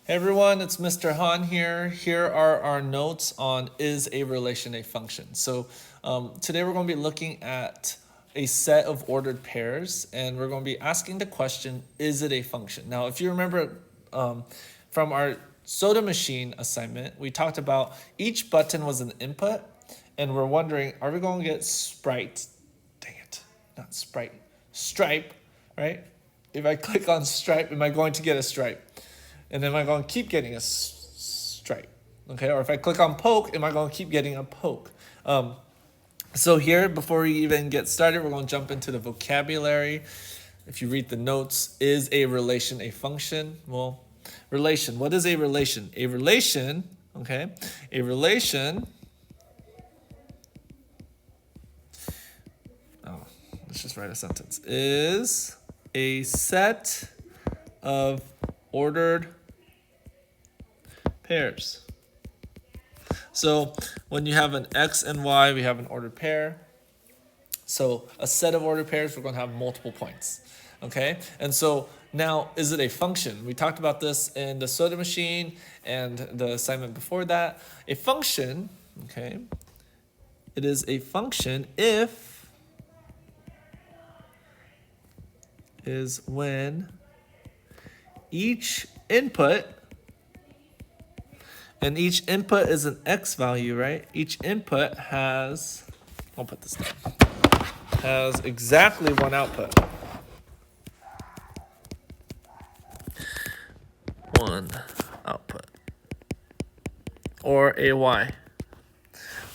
Hey everyone, it's Mr. Han here. Here are our notes on is a relation a function. Today we're going to be looking at a set of ordered pairs and we're going to be asking the question, is it a function? Now, if you remember from our soda machine assignment, we talked about each button was an input and we're wondering, are we going to get sprite? Dang it, not sprite, stripe, right? If I click on stripe, am I going to get a stripe? And am I going to keep getting a stripe? Okay, or if I click on poke, am I going to keep getting a poke? So here, before we even get started, we're going to jump into the vocabulary. If you read the notes, is a relation a function? Well, relation. What is a relation? A relation, okay, a relation. Oh, let's just write a sentence. Is a set of ordered pairs. So when you have an x and y, we have an ordered pair. So a set of ordered pairs, we're going to have multiple points. Okay, and so now, is it a function? We talked about this in the soda machine and the assignment before that. A function, okay, it is a function if is when each input, and each input is an x value, right? Each input has, I'll put this down, has exactly one output. One output. Or a y.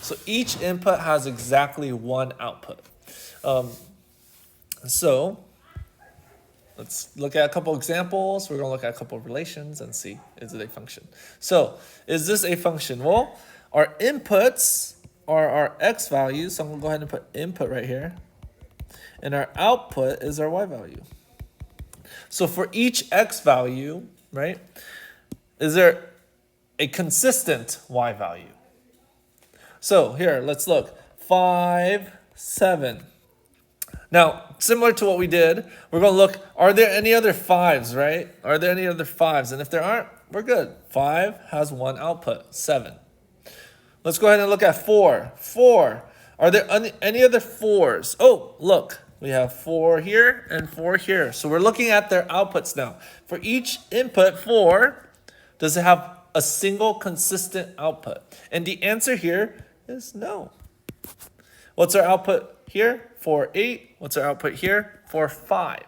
So each input has exactly one output. So let's look at a couple examples. We're going to look at a couple relations and see, is it a function? So is this a function? Well, our inputs are our x values. So I'm going to go ahead and put input right here. And our output is our y value. So for each x value, right, is there a consistent y value? So here, let's look. 5, 7. Now, similar to what we did, we're going to look, are there any other 5s, right? Are there any other 5s? And if there aren't, we're good. 5 has one output, 7. Let's go ahead and look at 4. 4. Are there any other 4s? Oh, look. We have 4 here and 4 here. So we're looking at their outputs now. For each input, 4, does it have a single consistent output? And the answer here is no. What's our output here? 4, 8. What's our output here? 4, 5.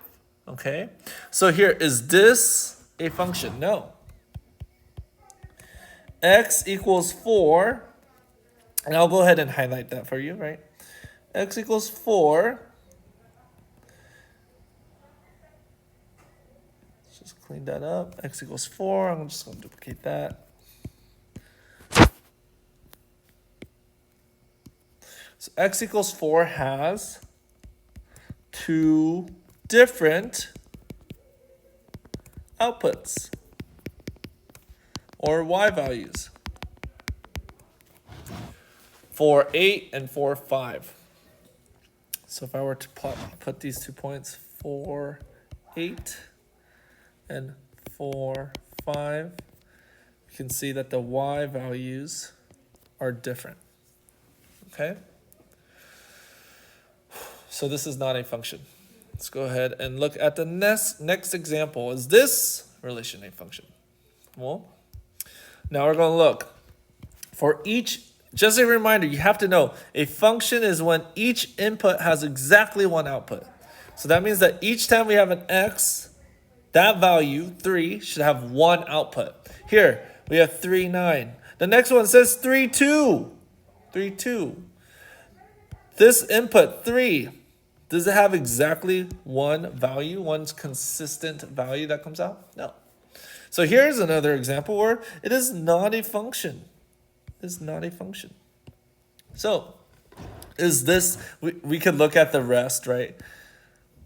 Okay? So here, is this a function? No. X equals 4. And I'll go ahead and highlight that for you, right? X equals 4. Let's just clean that up. X equals 4. I'm just going to duplicate that. So x equals 4 has two different outputs or y values. 4, 8 and 4, 5. So if I were to put these 2 points, 4, 8 and 4, 5, you can see that the y values are different. Okay? So this is not a function. Let's go ahead and look at the next example. Is this relation a function? Well, now we're going to look. For each, just a reminder, you have to know, a function is when each input has exactly one output. So that means that each time we have an x, that value, 3, should have one output. Here, we have 3, 9. The next one says 3, 2. 3, 2. This input, 3, does it have exactly one value, one consistent value that comes out? No. So here's another example where it is not a function. It is not a function. So is this, we could look at the rest, right?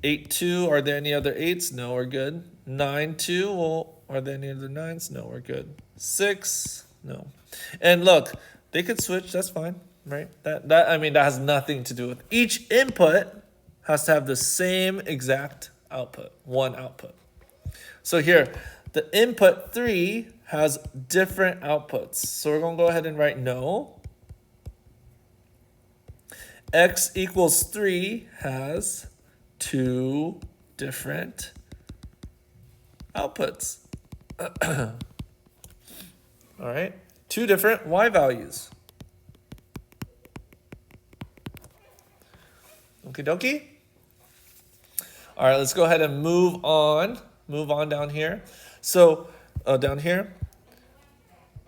8, 2, are there any other 8s? No, we're good. 9, 2, well, are there any other 9s? No, we're good. 6, no. And look, they could switch, that's fine, right? That has nothing to do with each input has to have the same exact output, one output. So here, the input 3 has different outputs. So we're going to go ahead and write no. X equals 3 has 2 different outputs. All right, 2 different y values. Okie dokie. All right, let's go ahead and move on. Move on down here. So down here.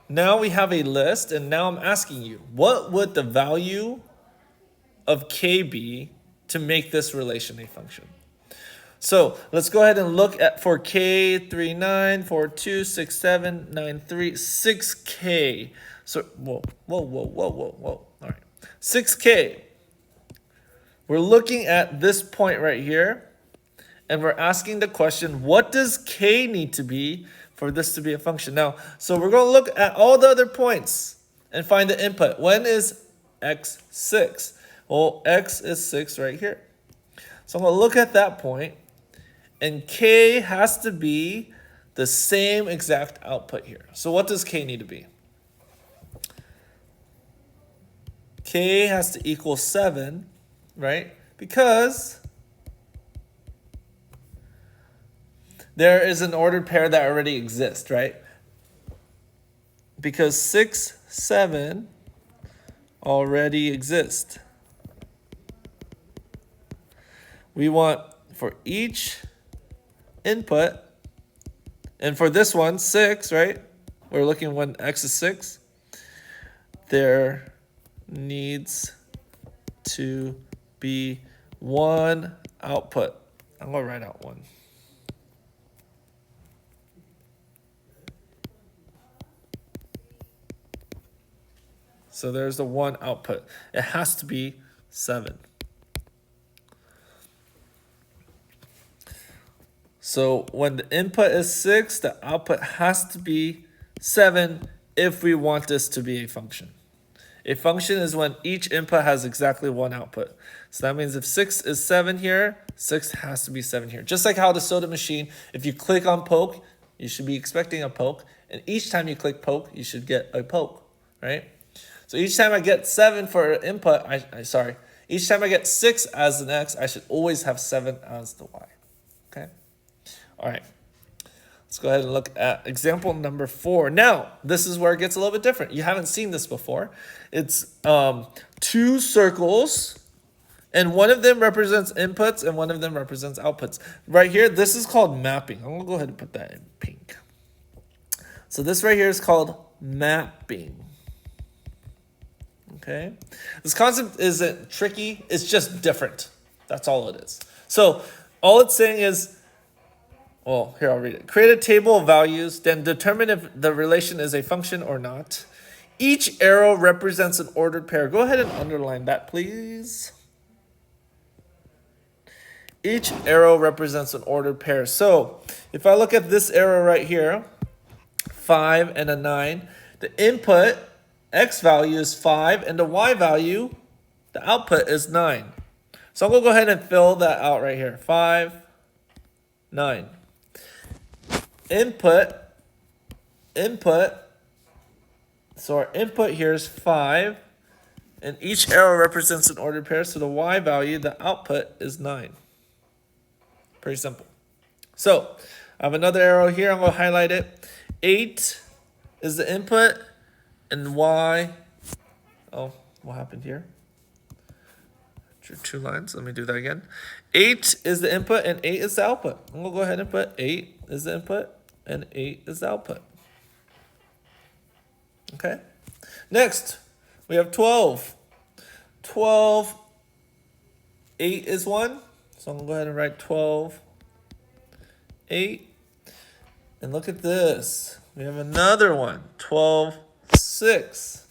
Now we have a list, and now I'm asking you, what would the value of k be to make this relation a function? So let's go ahead and look at for k 3 9 4 2 6 7 9 3 6k. So whoa. All right, 6k. We're looking at this point right here, and we're asking the question, what does k need to be for this to be a function? Now, so we're going to look at all the other points and find the input. When is x 6? Well, x is 6 right here. So I'm going to look at that point, and k has to be the same exact output here. So what does k need to be? K has to equal 7, right? Because there is an ordered pair that already exists, right? Because 6, 7 already exist. We want for each input, and for this one, 6, right? We're looking when x is 6. There needs to be one output. I'm going to write out 1. So there's the 1 output. It has to be 7. So when the input is 6, the output has to be 7 if we want this to be a function. A function is when each input has exactly 1 output. So that means if 6 is 7 here, 6 has to be 7 here. Just like how the soda machine, if you click on poke, you should be expecting a poke. And each time you click poke, you should get a poke, right? So each time I get 7 for input, each time I get 6 as an x, I should always have 7 as the y, okay? All right, let's go ahead and look at example number 4. Now, this is where it gets a little bit different. You haven't seen this before. It's 2 circles, and one of them represents inputs and one of them represents outputs. Right here, this is called mapping. I'm gonna go ahead and put that in pink. So this right here is called mapping. Okay, this concept isn't tricky, it's just different. That's all it is. So all it's saying is, well, here I'll read it. Create a table of values, then determine if the relation is a function or not. Each arrow represents an ordered pair. Go ahead and underline that, please. Each arrow represents an ordered pair. So if I look at this arrow right here, 5 and a 9, the input x value is 5, and the y value, the output, is 9. So I'm going to go ahead and fill that out right here. 5, 9. Input. So our input here is 5, and each arrow represents an ordered pair. So the y value, the output, is 9. Pretty simple. So I have another arrow here. I'm going to highlight it. 8 is the input, and y, oh, what happened here? Drew 2 lines. Let me do that again. 8 is the input, and 8 is the output. I'm going to go ahead and put 8 is the input, and 8 is the output. Okay. Next, we have 12. 12, 8 is 1. So I'm going to go ahead and write 12, 8. And look at this. We have another one, 12, 6.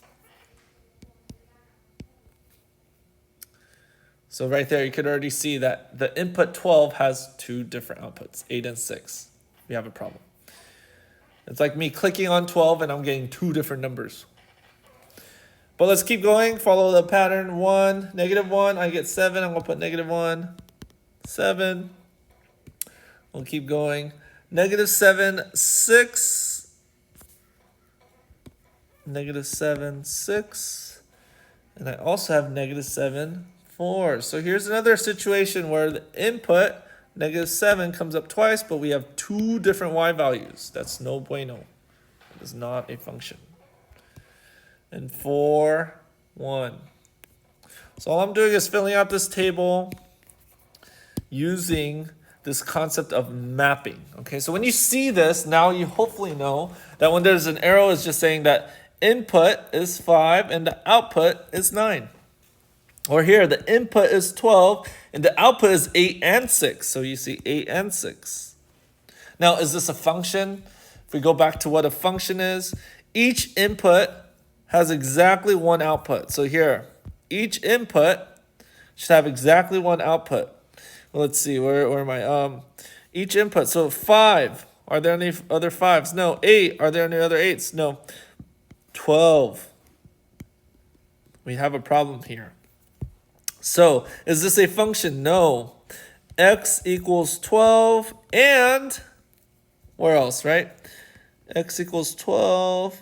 So right there, you could already see that the input 12 has 2 different outputs, 8 and 6. We have a problem. It's like me clicking on 12 and I'm getting 2 different numbers. But let's keep going, follow the pattern. 1, -1, I get 7, I'm gonna put -1, 7. We'll keep going. negative 7, 6, negative 7, 6, and I also have negative 7, 4. So here's another situation where the input, negative 7, comes up twice, but we have two different y values. That's no bueno. It is not a function. And 4, 1. So all I'm doing is filling out this table using this concept of mapping. Okay, so when you see this, now you hopefully know that when there's an arrow, it's just saying that input is 5 and the output is 9. Or here, the input is 12 and the output is 8 and 6. So you see 8 and 6. Now, is this a function? If we go back to what a function is, each input has exactly one output. So here, each input should have exactly one output. Well, let's see, where am I? Each input, so 5. Are there any other 5s? No. 8. Are there any other 8s? No. 12. We have a problem here. So, is this a function? No. X equals 12 and where else, right? X equals 12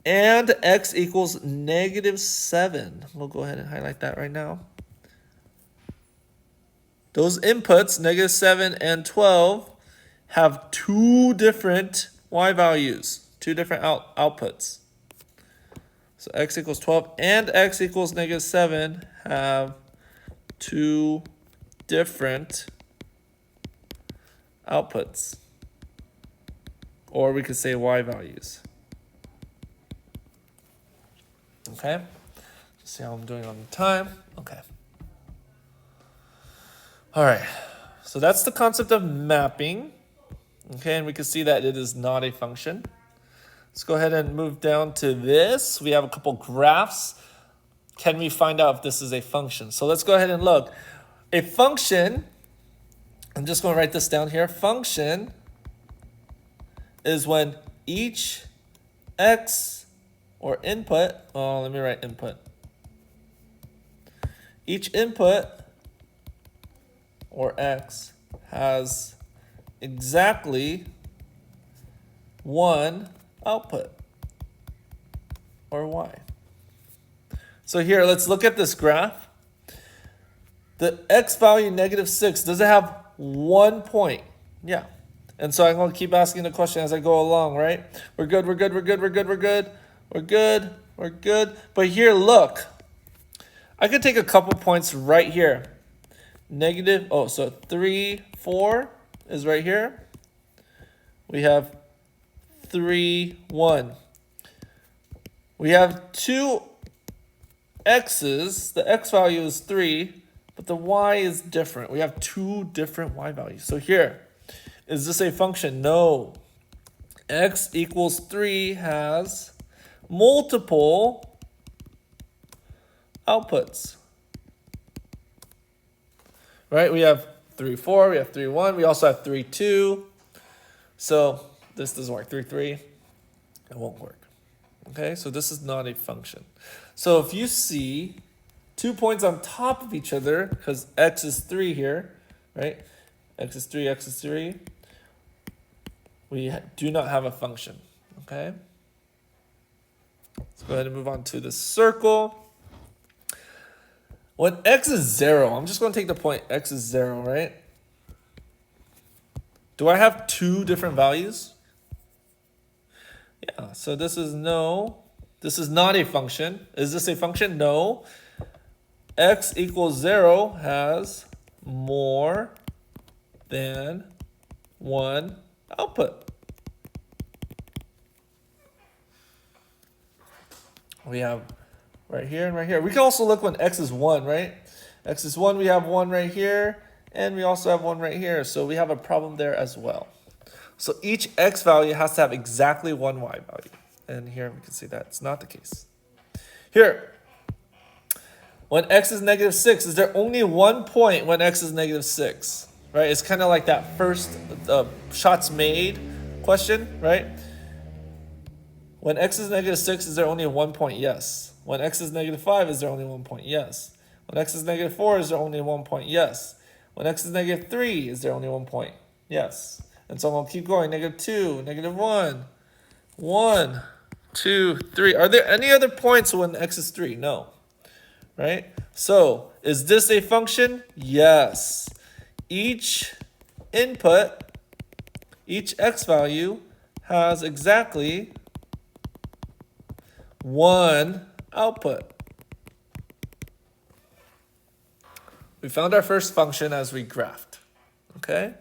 and x equals negative 7. We'll go ahead and highlight that right now. Those inputs, negative 7 and 12, have two different y values, two different outputs. So x equals 12 and x equals negative 7 have two different outputs. Or we could say y values. Okay? See how I'm doing on the time? Okay. All right, so that's the concept of mapping. Okay, and we can see that it is not a function. Let's go ahead and move down to this. We have a couple graphs. Can we find out if this is a function? So let's go ahead and look. A function, I'm just going to write this down here. Function is when each x or input, let me write input. Each input or x has exactly one output or y. So here, let's look at this graph. The x value negative 6, does it have 1 point? Yeah. And so I'm going to keep asking the question as I go along, right? We're good, we're good, we're good, we're good, we're good, we're good, we're good. But here, look. I could take a couple points right here. Negative, so 3, 4 is right here. We have 3, 1. We have two x's. The x value is 3, but the y is different. We have two different y values. So here, is this a function? No. X equals 3 has multiple outputs. Right? We have 3, 4, we have 3, 1, we also have 3, 2. So this doesn't work. 3, 3, it won't work. Okay, so this is not a function. So if you see 2 points on top of each other, because x is 3 here, right? X is 3, x is 3. We do not have a function, okay? Let's go ahead and move on to the circle. When x is 0, I'm just going to take the point x is 0, right? Do I have two different values? Yeah, so this is not a function. Is this a function? No. X equals 0 has more than one output. We have right here and right here. We can also look when x is 1, right? X is 1, we have 1 right here, and we also have 1 right here. So we have a problem there as well. So each x value has to have exactly one y value. And here we can see that it's not the case. Here, when x is negative 6, is there only 1 point when x is negative 6? Right? It's kind of like that first shots made question, right? When x is negative 6, is there only 1 point? Yes. When x is negative 5, is there only 1 point? Yes. When x is negative 4, is there only 1 point? Yes. When x is negative 3, is there only 1 point? Yes. And so I'm going to keep going. -2, -1, 1, 2, 3. Are there any other points when x is 3? No. Right? So, is this a function? Yes. Each input, each x value has exactly one output. We found our first function as we graphed. Okay?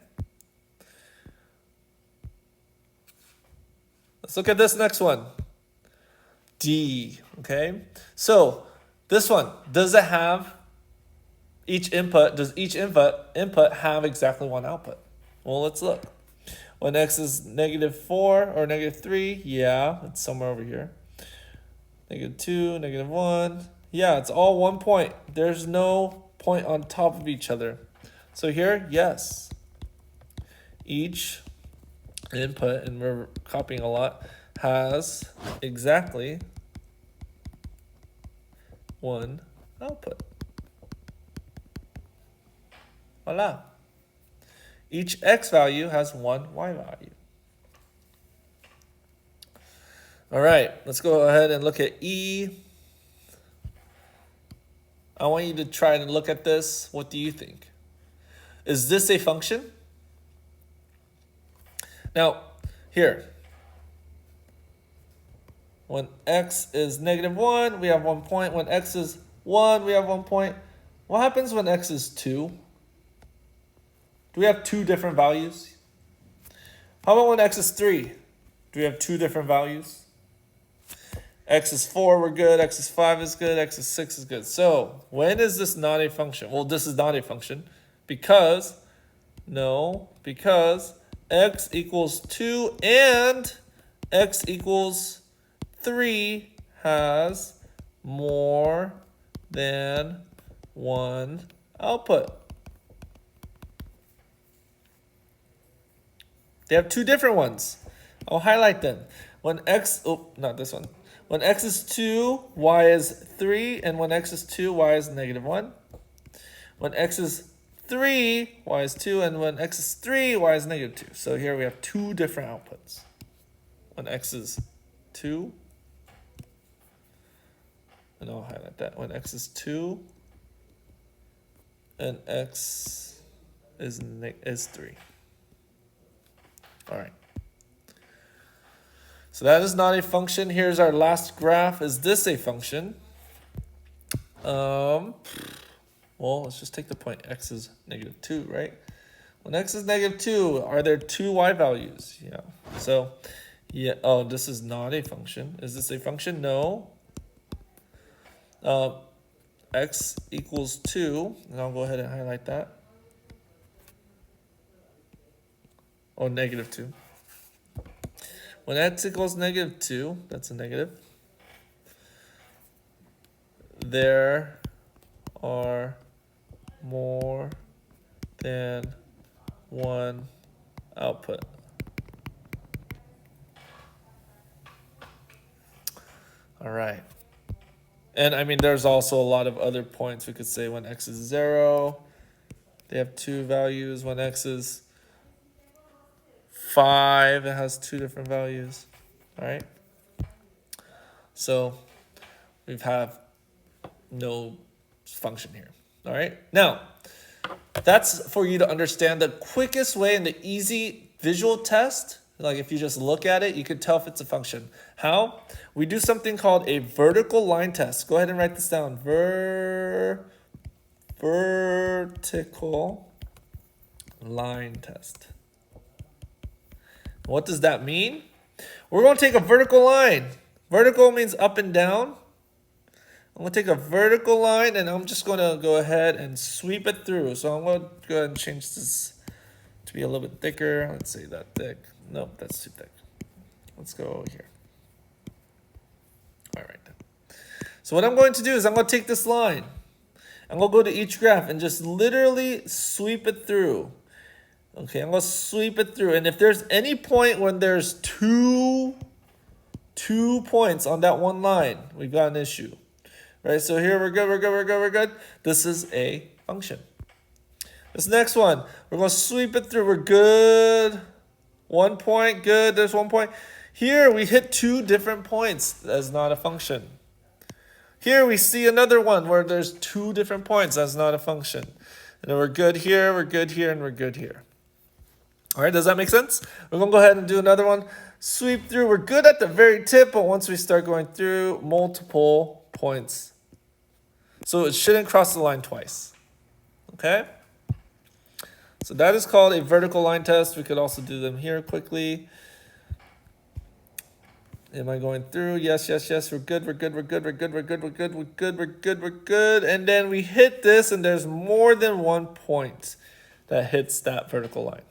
Let's look at this next one. D. Okay? So, this one, does it have each input, does each input have exactly one output? Well, let's look. When x is -4 or -3, yeah, it's somewhere over here. -2, -1, yeah, it's all 1 point. There's no point on top of each other. So here, yes, each input, and we're copying a lot, has exactly one output. Voila. Each x value has one y value. All right, let's go ahead and look at E. I want you to try and look at this. What do you think? Is this a function? Now, here, when x is -1, we have 1 point. When x is 1, we have 1 point. What happens when x is 2? Do we have two different values? How about when x is 3? Do we have two different values? X is 4, we're good. X is 5 is good. X is 6 is good. So, when is this not a function? Well, this is not a function because x equals 2 and x equals 3 has more than one output. They have two different ones. I'll highlight them. When x, not this one. When x is 2, y is 3, and when x is 2, y is -1. When x is 3, y is 2, and when x is 3, y is -2. So here we have two different outputs. When x is 2, and I'll highlight that. When x is 2, and x is 3. All right. So that is not a function. Here's our last graph. Is this a function? Well, let's just take the point. X is -2, right? When x is -2, are there two y values? Yeah. So, yeah. Oh, this is not a function. Is this a function? No. X equals 2, and I'll go ahead and highlight that. Oh, -2. When x equals -2, that's a negative. There are more than one output. All right. And I mean, there's also a lot of other points. We could say when x is 0, they have two values. When x is 5, it has two different values. All right. So we have no function here. All right. Now, that's for you to understand the quickest way and the easy visual test. Like if you just look at it, you can tell if it's a function. How? We do something called a vertical line test. Go ahead and write this down. Vertical line test. What does that mean? We're going to take a vertical line. Vertical means up and down. I'm going to take a vertical line and I'm just going to go ahead and sweep it through. So I'm going to go ahead and change this to be a little bit thicker. Let's say that thick. Nope, that's too thick. Let's go over here. All right. So what I'm going to do is I'm going to take this line. I'm going to go to each graph and just literally sweep it through. Okay, I'm going to sweep it through. And if there's any point when there's two points on that one line, we've got an issue. Right, so here we're good. This is a function. This next one, we're going to sweep it through. We're good. 1 point, good. There's 1 point. Here we hit 2 different points. That's not a function. Here we see another one where there's 2 different points. That's not a function. And then we're good here, we're good here, and we're good here. All right, does that make sense? We're going to go ahead and do another one. Sweep through. We're good at the very tip, but once we start going through, multiple points. So it shouldn't cross the line twice. Okay? So that is called a vertical line test. We could also do them here quickly. Am I going through? Yes, yes, yes. We're good, we're good, we're good, we're good, we're good, we're good, we're good, we're good, we're good. And then we hit this, and there's more than 1 point that hits that vertical line.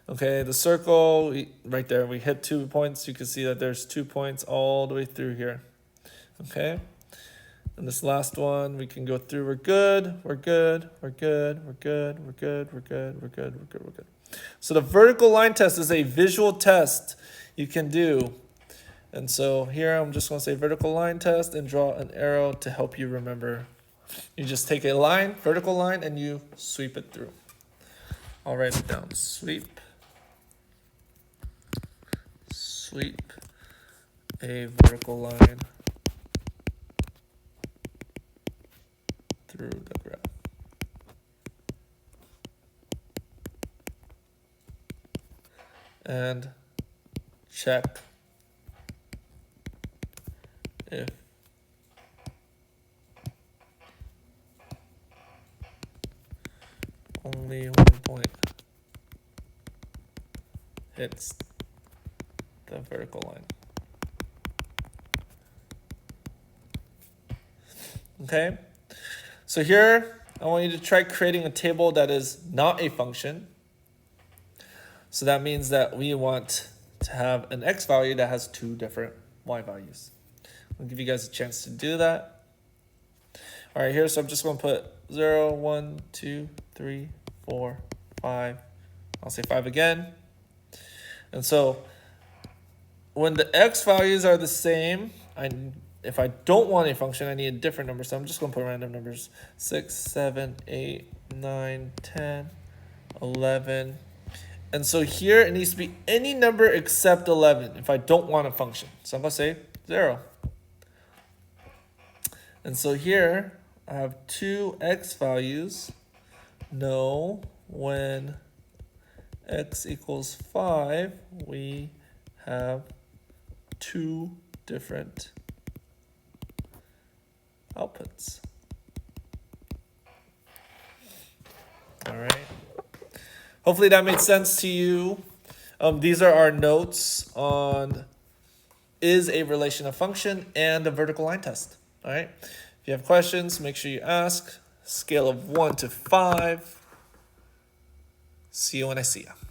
Okay, the circle, right there, we hit 2 points. You can see that there's 2 points all the way through here. Okay, and this last one, we can go through. We're good, we're good, we're good, we're good, we're good, we're good, we're good, we're good, we're good. So the vertical line test is a visual test you can do. And so here I'm just going to say vertical line test and draw an arrow to help you remember. You just take a line, vertical line, and you sweep it through. I'll write it down. Sweep a vertical line through the graph. And check if only 1 point hits the vertical line. Okay, so here I want you to try creating a table that is not a function. So that means that we want to have an x value that has 2 different y values. I'll give you guys a chance to do that. All right, here, so I'm just going to put 0, 1, 2, 3, 4, 5. I'll say 5 again. And so when the x values are the same, if I don't want a function, I need a different number. So I'm just going to put random numbers. 6, 7, 8, 9, 10, 11. And so here it needs to be any number except 11 if I don't want a function. So I'm going to say 0. And so here I have 2 x values. No, when x equals 5, we have 2 different outputs. All right. Hopefully that made sense to you. These are our notes on is a relation a function and the vertical line test. All right. If you have questions, make sure you ask. Scale of 1 to 5. See you when I see you.